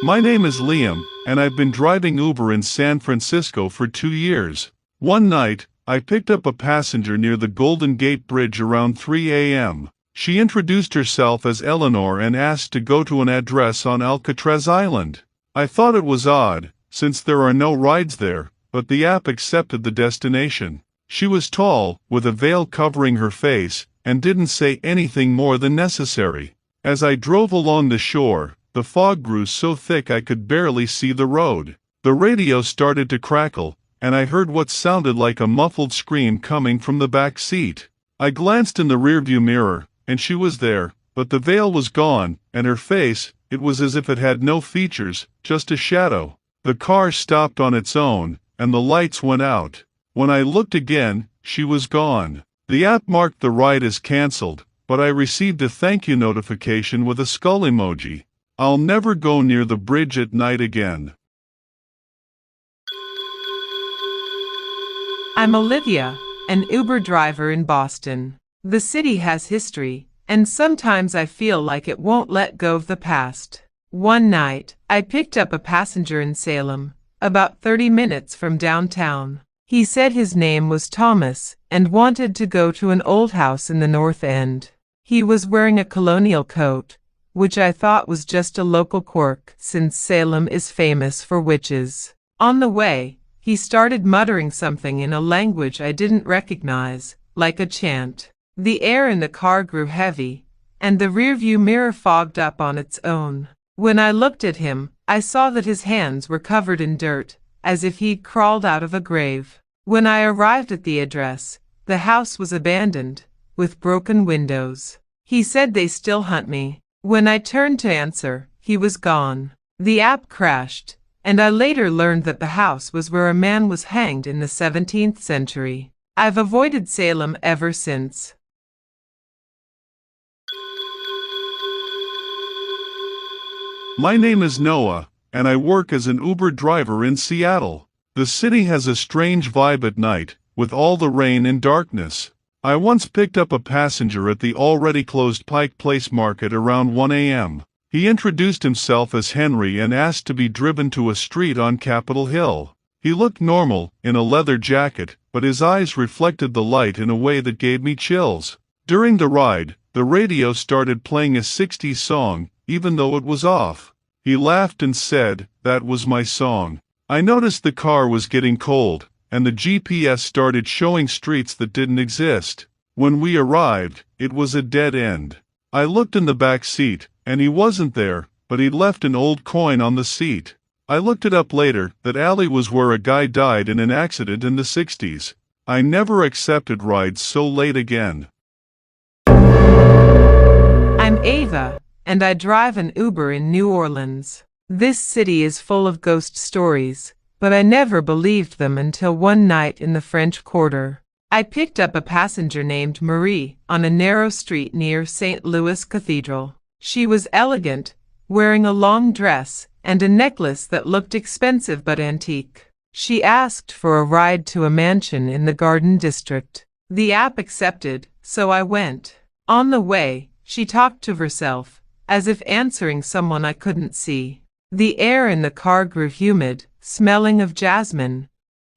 My name is Liam, and I've been driving Uber in San Francisco for 2 years. One night, I picked up a passenger near the Golden Gate Bridge around 3 a.m. She introduced herself as Eleanor and asked to go to an address on Alcatraz Island. I thought it was odd, since there are no rides there, but the app accepted the destination. She was tall, with a veil covering her face, and didn't say anything more than necessary. As I drove along the shore, the fog grew so thick I could barely see the road. The radio started to crackle, and I heard what sounded like a muffled scream coming from the back seat. I glanced in the rearview mirror, and she was there, but the veil was gone, and her face, it was as if it had no features, just a shadow. The car stopped on its own, and the lights went out. When I looked again, she was gone. The app marked the ride as cancelled, but I received a thank you notification with a skull emoji. I'll never go near the bridge at night again. I'm Olivia, an Uber driver in Boston. The city has history, and sometimes I feel like it won't let go of the past. One night, I picked up a passenger in Salem, about 30 minutes from downtown. He said his name was Thomas and wanted to go to an old house in the North End. He was wearing a colonial coat, which I thought was just a local quirk since Salem is famous for witches. On the way, he started muttering something in a language I didn't recognize, like a chant. The air in the car grew heavy, and the rearview mirror fogged up on its own. When I looked at him, I saw that his hands were covered in dirt, as if he'd crawled out of a grave. When I arrived at the address, the house was abandoned, with broken windows. He said they still hunt me. When I turned to answer, he was gone. The app crashed, and I later learned that the house was where a man was hanged in the 17th century. I've avoided Salem ever since. My name is Noah, and I work as an Uber driver in Seattle. The city has a strange vibe at night, with all the rain and darkness. I once picked up a passenger at the already closed Pike Place Market around 1 a.m. He introduced himself as Henry and asked to be driven to a street on Capitol Hill. He looked normal, in a leather jacket, but his eyes reflected the light in a way that gave me chills. During the ride, the radio started playing a 60s song, even though it was off. He laughed and said, "That was my song." I noticed the car was getting cold, and the GPS started showing streets that didn't exist. When we arrived, it was a dead end. I looked in the back seat, and he wasn't there, but he'd left an old coin on the seat. I looked it up later, that alley was where a guy died in an accident in the 60s. I never accepted rides so late again. I'm Ava, and I drive an Uber in New Orleans. This city is full of ghost stories, but I never believed them until one night in the French Quarter. I picked up a passenger named Marie on a narrow street near St. Louis Cathedral. She was elegant, wearing a long dress and a necklace that looked expensive but antique. She asked for a ride to a mansion in the Garden District. The app accepted, so I went. On the way, she talked to herself, as if answering someone I couldn't see. The air in the car grew humid, smelling of jasmine,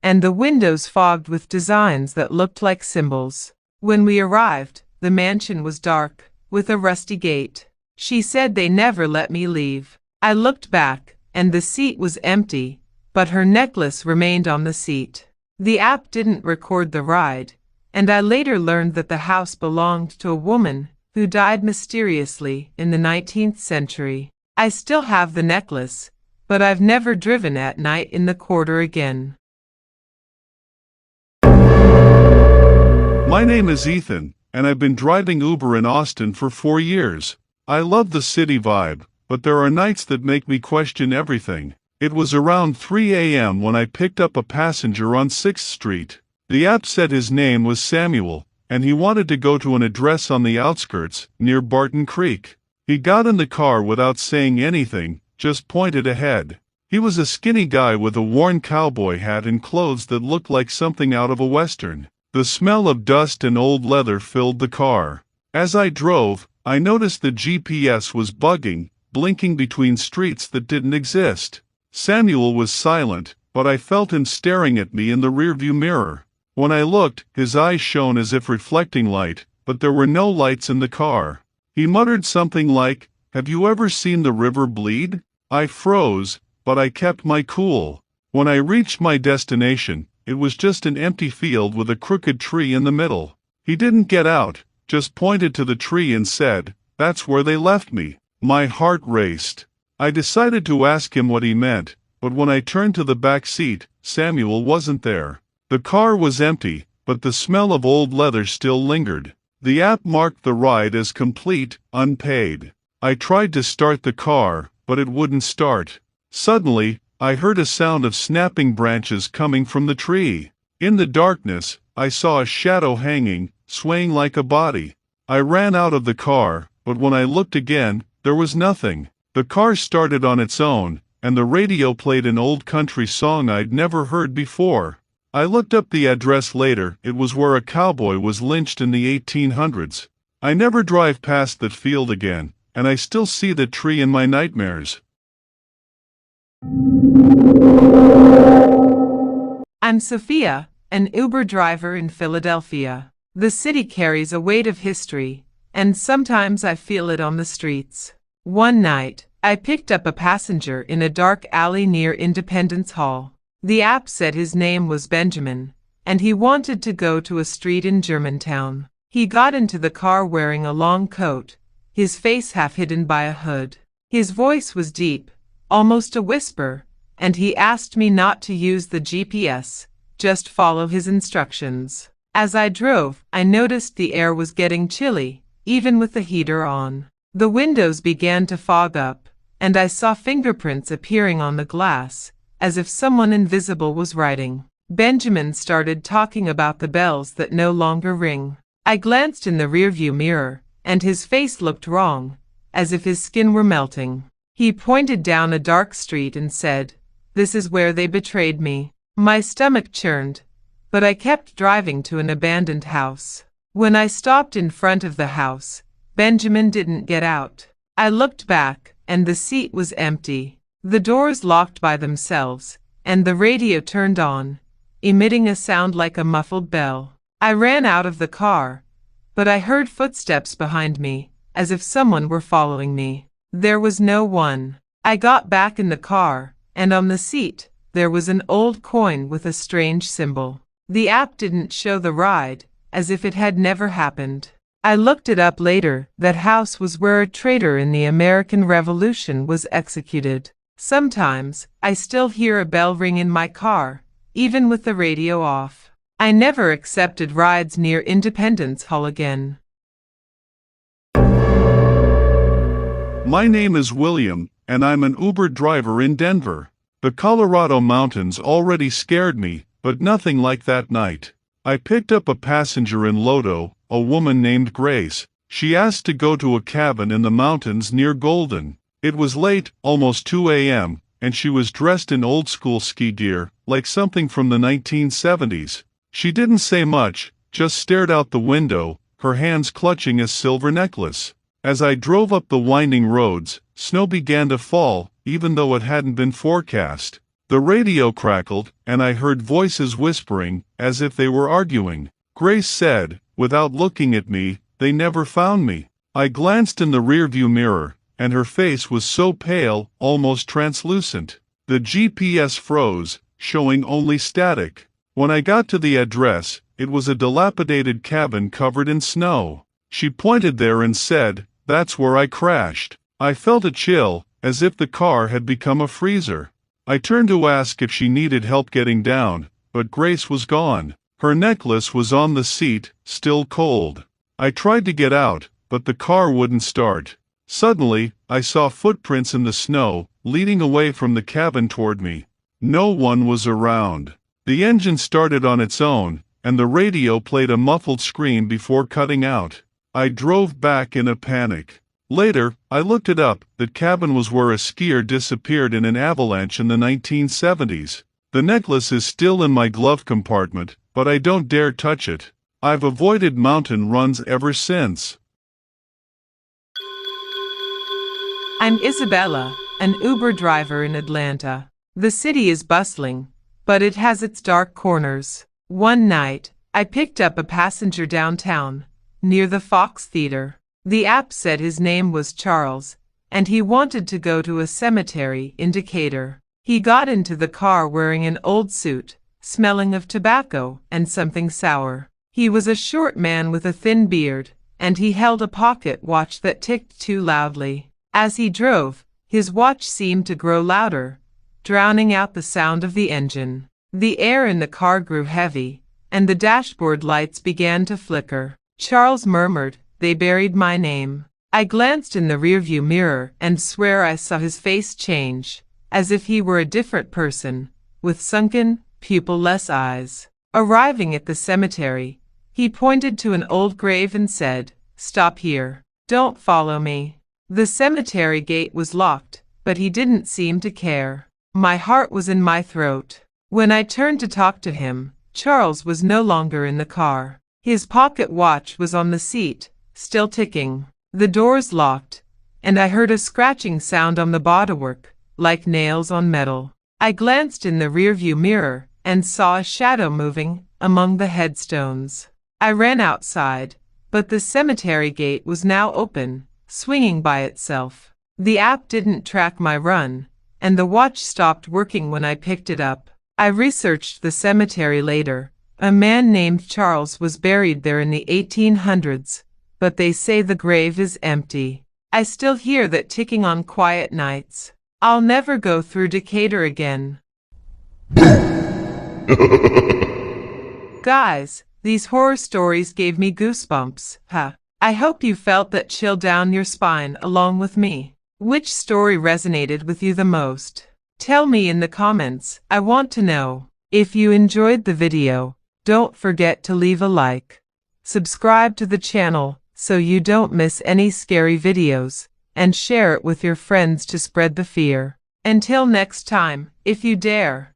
and the windows fogged with designs that looked like symbols. When we arrived, the mansion was dark, with a rusty gate. She said they never let me leave. I looked back, and the seat was empty, but her necklace remained on the seat. The app didn't record the ride, and I later learned that the house belonged to a woman who died mysteriously in the 19th century. I still have the necklace, but I've never driven at night in the Quarter again. My name is Ethan, and I've been driving Uber in Austin for 4 years. I love the city vibe, but there are nights that make me question everything. It was around 3 a.m. when I picked up a passenger on 6th Street. The app said his name was Samuel, and he wanted to go to an address on the outskirts, near Barton Creek. He got in the car without saying anything, just pointed ahead. He was a skinny guy with a worn cowboy hat and clothes that looked like something out of a western. The smell of dust and old leather filled the car. As I drove, I noticed the GPS was bugging, blinking between streets that didn't exist. Samuel was silent, but I felt him staring at me in the rearview mirror. When I looked, his eyes shone as if reflecting light, but there were no lights in the car. He muttered something like, "Have you ever seen the river bleed?" I froze, but I kept my cool. When I reached my destination, it was just an empty field with a crooked tree in the middle. He didn't get out, just pointed to the tree and said, "That's where they left me." My heart raced. I decided to ask him what he meant, but when I turned to the back seat, Samuel wasn't there. The car was empty, but the smell of old leather still lingered. The app marked the ride as complete, unpaid. I tried to start the car, but it wouldn't start. Suddenly, I heard a sound of snapping branches coming from the tree. In the darkness, I saw a shadow hanging, swaying like a body. I ran out of the car, but when I looked again, there was nothing. The car started on its own, and the radio played an old country song I'd never heard before. I looked up the address later. It was where a cowboy was lynched in the 1800s. I never drive past that field again, and I still see the tree in my nightmares. I'm Sophia, an Uber driver in Philadelphia. The city carries a weight of history, and sometimes I feel it on the streets. One night, I picked up a passenger in a dark alley near Independence Hall. The app said his name was Benjamin, and he wanted to go to a street in Germantown. He got into the car wearing a long coat, his face half hidden by a hood. His voice was deep, almost a whisper, and he asked me not to use the GPS, just follow his instructions. As I drove, I noticed the air was getting chilly, even with the heater on. The windows began to fog up, and I saw fingerprints appearing on the glass, as if someone invisible was writing. Benjamin started talking about the bells that no longer ring. I glanced in the rearview mirror, and his face looked wrong, as if his skin were melting. He pointed down a dark street and said, "This is where they betrayed me." My stomach churned, but I kept driving to an abandoned house. When I stopped in front of the house, Benjamin didn't get out. I looked back, and the seat was empty. The doors locked by themselves, and the radio turned on, emitting a sound like a muffled bell. I ran out of the car, but I heard footsteps behind me, as if someone were following me. There was no one. I got back in the car, and on the seat, there was an old coin with a strange symbol. The app didn't show the ride, as if it had never happened. I looked it up later. That house was where a traitor in the American Revolution was executed. Sometimes, I still hear a bell ring in my car, even with the radio off. I never accepted rides near Independence Hall again. My name is William, and I'm an Uber driver in Denver. The Colorado mountains already scared me, but nothing like that night. I picked up a passenger in Lodo, a woman named Grace. She asked to go to a cabin in the mountains near Golden. It was late, almost 2 a.m., and she was dressed in old-school ski gear, like something from the 1970s. She didn't say much, just stared out the window, her hands clutching a silver necklace. As I drove up the winding roads, snow began to fall, even though it hadn't been forecast. The radio crackled, and I heard voices whispering, as if they were arguing. Grace said, without looking at me, "They never found me." I glanced in the rearview mirror, and her face was so pale, almost translucent. The GPS froze, showing only static. When I got to the address, it was a dilapidated cabin covered in snow. She pointed there and said, "That's where I crashed." I felt a chill, as if the car had become a freezer. I turned to ask if she needed help getting down, but Grace was gone. Her necklace was on the seat, still cold. I tried to get out, but the car wouldn't start. Suddenly, I saw footprints in the snow, leading away from the cabin toward me. No one was around. The engine started on its own, and the radio played a muffled scream before cutting out. I drove back in a panic. Later, I looked it up. The cabin was where a skier disappeared in an avalanche in the 1970s. The necklace is still in my glove compartment, but I don't dare touch it. I've avoided mountain runs ever since. I'm Isabella, an Uber driver in Atlanta. The city is bustling, but it has its dark corners. One night, I picked up a passenger downtown, near the Fox Theater. The app said his name was Charles, and he wanted to go to a cemetery in Decatur. He got into the car wearing an old suit, smelling of tobacco and something sour. He was a short man with a thin beard, and he held a pocket watch that ticked too loudly. As he drove, his watch seemed to grow louder, drowning out the sound of the engine. The air in the car grew heavy, and the dashboard lights began to flicker. Charles murmured, "They buried my name." I glanced in the rearview mirror and swear I saw his face change, as if he were a different person, with sunken, pupil-less eyes. Arriving at the cemetery, he pointed to an old grave and said, "Stop here. Don't follow me." The cemetery gate was locked, but he didn't seem to care. My heart was in my throat. When I turned to talk to him, Charles was no longer in the car. His pocket watch was on the seat, still ticking. The doors locked, and I heard a scratching sound on the bodywork, like nails on metal. I glanced in the rearview mirror and saw a shadow moving among the headstones. I ran outside, but the cemetery gate was now open, swinging by itself. The app didn't track my run, and the watch stopped working when I picked it up. I researched the cemetery later. A man named Charles was buried there in the 1800s, but they say the grave is empty. I still hear that ticking on quiet nights. I'll never go through Decatur again. Guys, these horror stories gave me goosebumps. I hope you felt that chill down your spine along with me. Which story resonated with you the most? Tell me in the comments. I want to know. If you enjoyed the video, don't forget to leave a like. Subscribe to the channel so you don't miss any scary videos, and share it with your friends to spread the fear. Until next time, if you dare.